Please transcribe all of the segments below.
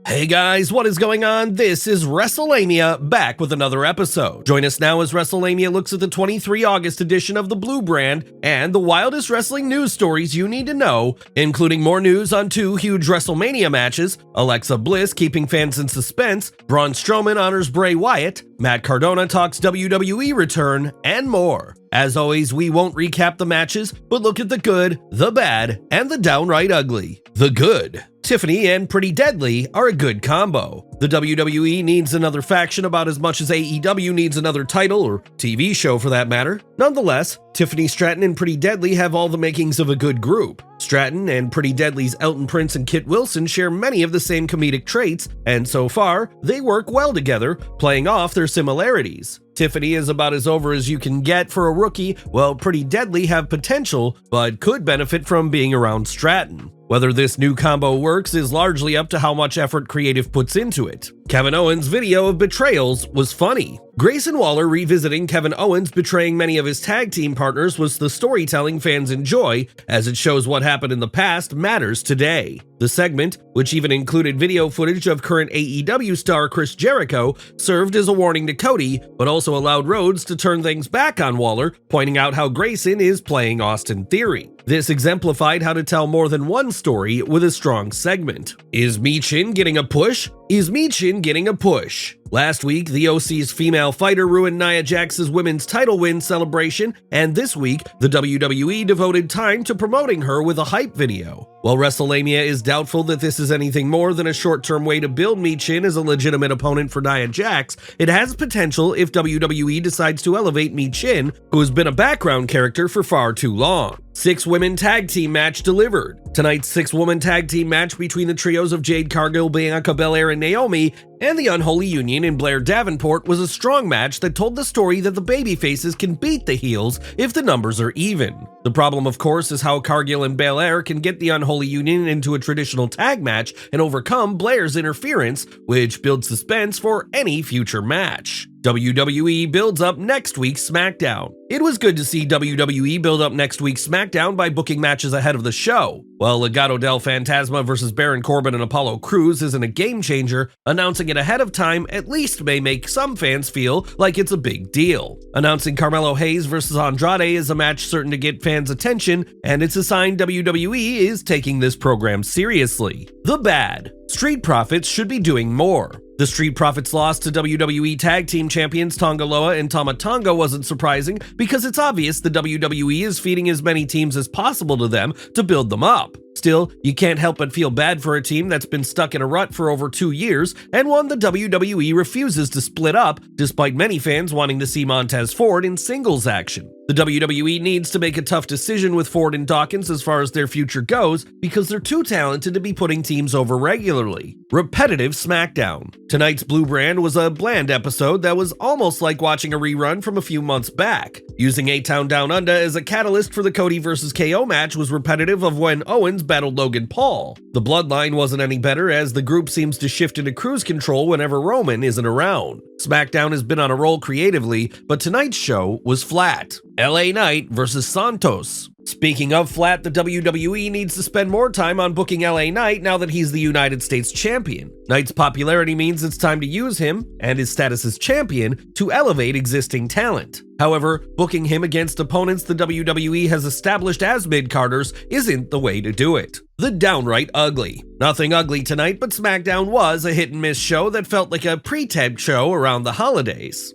Hey guys, what is going on? This is Wrestlelamia, back with another episode. Join us now as Wrestlelamia looks at the 23 August edition of the Blue Brand and the wildest wrestling news stories you need to know, including more news on two huge WrestleMania matches, Alexa Bliss keeping fans in suspense, Braun Strowman honors Bray Wyatt, Matt Cardona talks WWE return, and more. As always, we won't recap the matches, but look at the good, the bad, and the downright ugly. The good. Tiffany and Pretty Deadly are a good combo. The WWE needs another faction about as much as AEW needs another title, or TV show for that matter. Nonetheless, Tiffany Stratton and Pretty Deadly have all the makings of a good group. Stratton and Pretty Deadly's Elton Prince and Kit Wilson share many of the same comedic traits, and so far, they work well together, playing off their similarities. Tiffany is about as over as you can get for a rookie, while Pretty Deadly have potential, but could benefit from being around Stratton. Whether this new combo works is largely up to how much effort creative puts into it. Kevin Owens' video of betrayals was funny. Grayson Waller revisiting Kevin Owens betraying many of his tag team partners was the storytelling fans enjoy, as it shows what happened in the past matters today. The segment, which even included video footage of current AEW star Chris Jericho, served as a warning to Cody, but also allowed Rhodes to turn things back on Waller, pointing out how Grayson is playing Austin Theory. This exemplified how to tell more than one story with a strong segment. Is Michin getting a push? Is Michin getting a push? Last week, the OC's female fighter ruined Nia Jax's women's title win celebration, and this week, the WWE devoted time to promoting her with a hype video. While Wrestlelamia is doubtful that this is anything more than a short-term way to build Michin as a legitimate opponent for Nia Jax, it has potential if WWE decides to elevate Michin, who has been a background character for far too long. 6-women tag team match delivered. Tonight's 6-woman tag team match between the trios of Jade Cargill, Bianca Belair, and Naomi, and the Unholy Union in Blair Davenport was a strong match that told the story that the babyfaces can beat the heels if the numbers are even. The problem, of course, is how Cargill and Belair can get the Unholy Union into a traditional tag match and overcome Blair's interference, which builds suspense for any future match. WWE builds up next week's Smackdown. It was good to see WWE build up next week's Smackdown by booking matches ahead of the show. While Legado del Fantasma vs. Baron Corbin and Apollo Crews isn't a game changer, announcing it ahead of time at least may make some fans feel like it's a big deal. Announcing Carmelo Hayes vs. Andrade is a match certain to get fans' attention, and it's a sign WWE is taking this program seriously. The bad. Street Profits should be doing more. The Street Profits loss to WWE Tag Team Champions Tonga Loa and Tama Tonga wasn't surprising because it's obvious the WWE is feeding as many teams as possible to them to build them up. Still, you can't help but feel bad for a team that's been stuck in a rut for over 2 years and one the WWE refuses to split up, despite many fans wanting to see Montez Ford in singles action. The WWE needs to make a tough decision with Ford and Dawkins as far as their future goes because they're too talented to be putting teams over regularly. Repetitive Smackdown. Tonight's Blue Brand was a bland episode that was almost like watching a rerun from a few months back. Using A-Town Down Under as a catalyst for the Cody vs. KO match was repetitive of when Owens battled Logan Paul. The Bloodline wasn't any better as the group seems to shift into cruise control whenever Roman isn't around. SmackDown has been on a roll creatively, but tonight's show was flat. LA Knight vs. Santos. Speaking of flat, the WWE needs to spend more time on booking LA Knight now that he's the United States champion. Knight's popularity means it's time to use him, and his status as champion, to elevate existing talent. However, booking him against opponents the WWE has established as mid-carders isn't the way to do it. The downright ugly. Nothing ugly tonight, but SmackDown was a hit-and-miss show that felt like a pre-tape show around the holidays.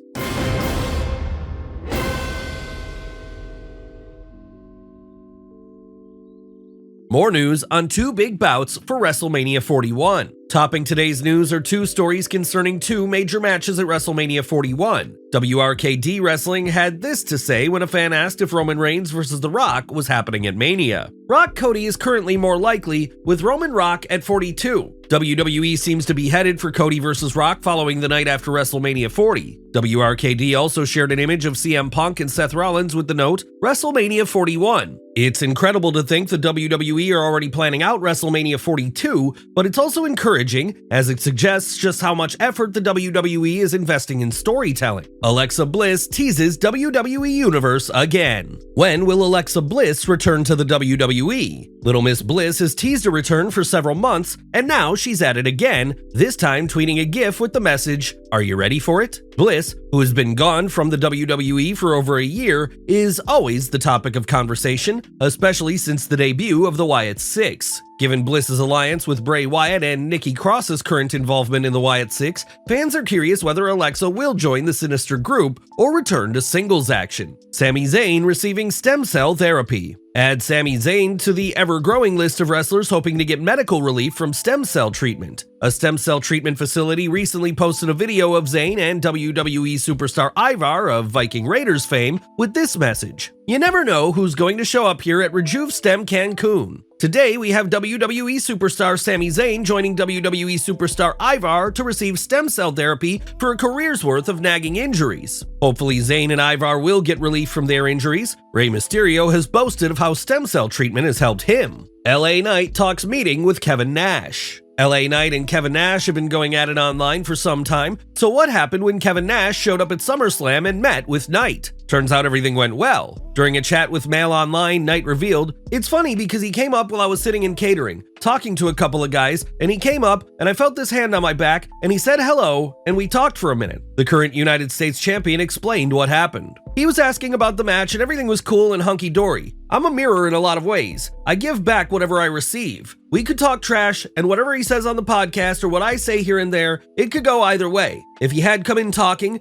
More news on two big bouts for WrestleMania 41. Topping today's news are two stories concerning two major matches at WrestleMania 41. WRKD Wrestling had this to say when a fan asked if Roman Reigns vs. The Rock was happening at Mania. Rock Cody is currently more likely, with Roman Rock at 42. WWE seems to be headed for Cody vs. Rock following the night after WrestleMania 40. WRKD also shared an image of CM Punk and Seth Rollins with the note, WrestleMania 41. It's incredible to think the WWE are already planning out WrestleMania 42, but it's also encouraging encouraging, as it suggests just how much effort the WWE is investing in storytelling. Alexa Bliss teases WWE Universe again. When will Alexa Bliss return to the WWE? Little Miss Bliss has teased a return for several months, and now she's at it again, this time tweeting a GIF with the message, "Are you ready for it?" Bliss, who has been gone from the WWE for over a year, is always the topic of conversation, especially since the debut of the Wyatt Six. Given Bliss's alliance with Bray Wyatt and Nikki Cross's current involvement in the Wyatt Six, fans are curious whether Alexa will join the sinister group or return to singles action. Sami Zayn receiving stem cell therapy. Add Sami Zayn to the ever-growing list of wrestlers hoping to get medical relief from stem cell treatment. A stem cell treatment facility recently posted a video of Zayn and WWE superstar Ivar of Viking Raiders fame with this message: "You never know who's going to show up here at Rejuve Stem Cancun." Today, we have WWE superstar Sami Zayn joining WWE superstar Ivar to receive stem cell therapy for a career's worth of nagging injuries. Hopefully, Zayn and Ivar will get relief from their injuries. Rey Mysterio has boasted of how stem cell treatment has helped him. LA Knight talks meeting with Kevin Nash. LA Knight and Kevin Nash have been going at it online for some time, so what happened when Kevin Nash showed up at SummerSlam and met with Knight? Turns out everything went well. During a chat with Mail Online, Knight revealed, "It's funny because he came up while I was sitting in catering, talking to a couple of guys, and he came up and I felt this hand on my back and he said hello and we talked for a minute." The current United States champion explained what happened. "He was asking about the match and everything was cool and hunky-dory. I'm a mirror in a lot of ways. I give back whatever I receive. We could talk trash, and whatever he says on the podcast or what I say here and there, it could go either way. If he had come in talking,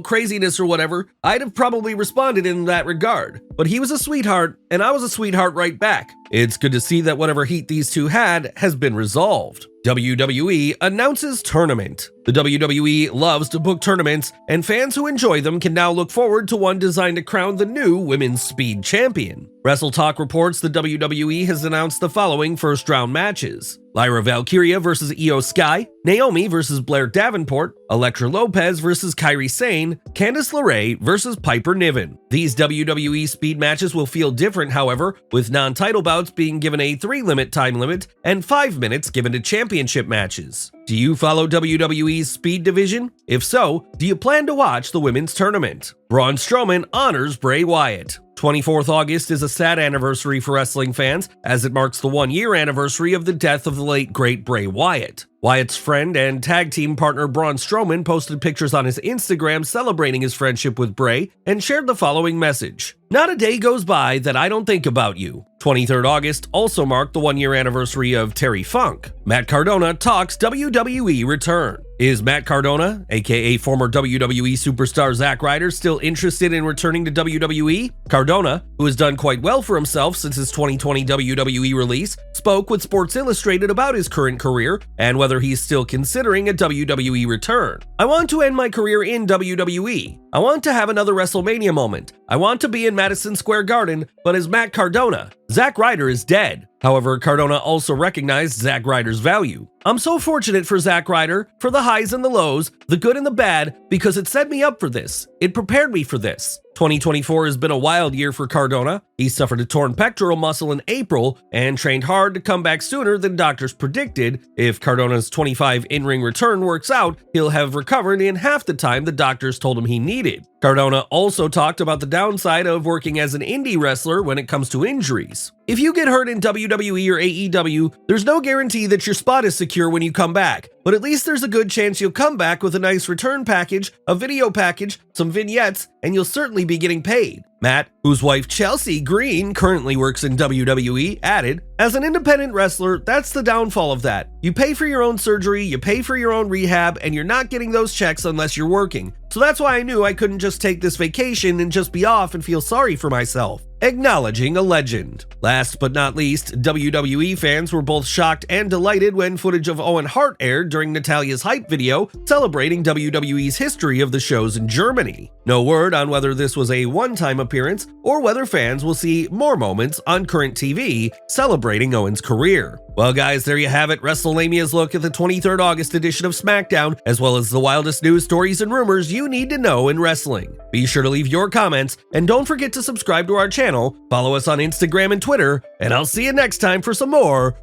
craziness or whatever, I'd have probably responded in that regard. But he was a sweetheart, and I was a sweetheart right back. It's good to see that whatever heat these two had has been resolved." WWE Announces Tournament. The WWE loves to book tournaments, and fans who enjoy them can now look forward to one designed to crown the new Women's Speed Champion. WrestleTalk reports the WWE has announced the following first-round matches: Lyra Valkyria vs. Io Sky, Naomi vs. Blair Davenport, Elektra Lopez vs. Kairi Sane, Candice LeRae vs. Piper Niven. These WWE speed matches will feel different, however, with non-title bouts being given a 3-minute time limit and 5 minutes given to championship matches. Do you follow WWE's speed division? If so, do you plan to watch the women's tournament? Braun Strowman honors Bray Wyatt. 24th August is a sad anniversary for wrestling fans, as it marks the 1-year anniversary of the death of the late great Bray Wyatt. Wyatt's friend and tag team partner Braun Strowman posted pictures on his Instagram celebrating his friendship with Bray and shared the following message: "Not a day goes by that I don't think about you." 23rd August also marked the 1-year anniversary of Terry Funk. Matt Cardona talks WWE return. Is Matt Cardona, aka former WWE superstar Zack Ryder, still interested in returning to WWE? Cardona, who has done quite well for himself since his 2020 WWE release, spoke with Sports Illustrated about his current career and whether he's still considering a WWE return. "I want to end my career in WWE. I want to have another WrestleMania moment. I want to be in Madison Square Garden, but as Matt Cardona. Zack Ryder is dead." However, Cardona also recognized Zack Ryder's value. "I'm so fortunate for Zack Ryder, for the highs and the lows, the good and the bad, because it set me up for this. It prepared me for this." 2024 has been a wild year for Cardona. He suffered a torn pectoral muscle in April and trained hard to come back sooner than doctors predicted. If Cardona's 25 in-ring return works out, he'll have recovered in half the time the doctors told him he needed. Cardona also talked about the downside of working as an indie wrestler when it comes to injuries. "If you get hurt in WWE or AEW, there's no guarantee that your spot is secure when you come back, but at least there's a good chance you'll come back with a nice return package, a video package, some vignettes, and you'll certainly be getting paid." Matt, whose wife Chelsea Green currently works in WWE, added, "As an independent wrestler, that's the downfall of that. You pay for your own surgery, you pay for your own rehab, and you're not getting those checks unless you're working. So that's why I knew I couldn't just take this vacation and just be off and feel sorry for myself." Acknowledging a legend. Last but not least, WWE fans were both shocked and delighted when footage of Owen Hart aired during Natalia's hype video celebrating WWE's history of the shows in Germany. No word on whether this was a one-time appearance or whether fans will see more moments on current TV celebrating Owen's career. Well guys, there you have it, WrestleLamia's look at the 23rd August edition of Smackdown, as well as the wildest news, stories, and rumors you need to know in wrestling. Be sure to leave your comments, and don't forget to subscribe to our channel, follow us on Instagram and Twitter, and I'll see you next time for some more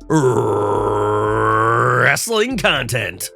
wrestling content.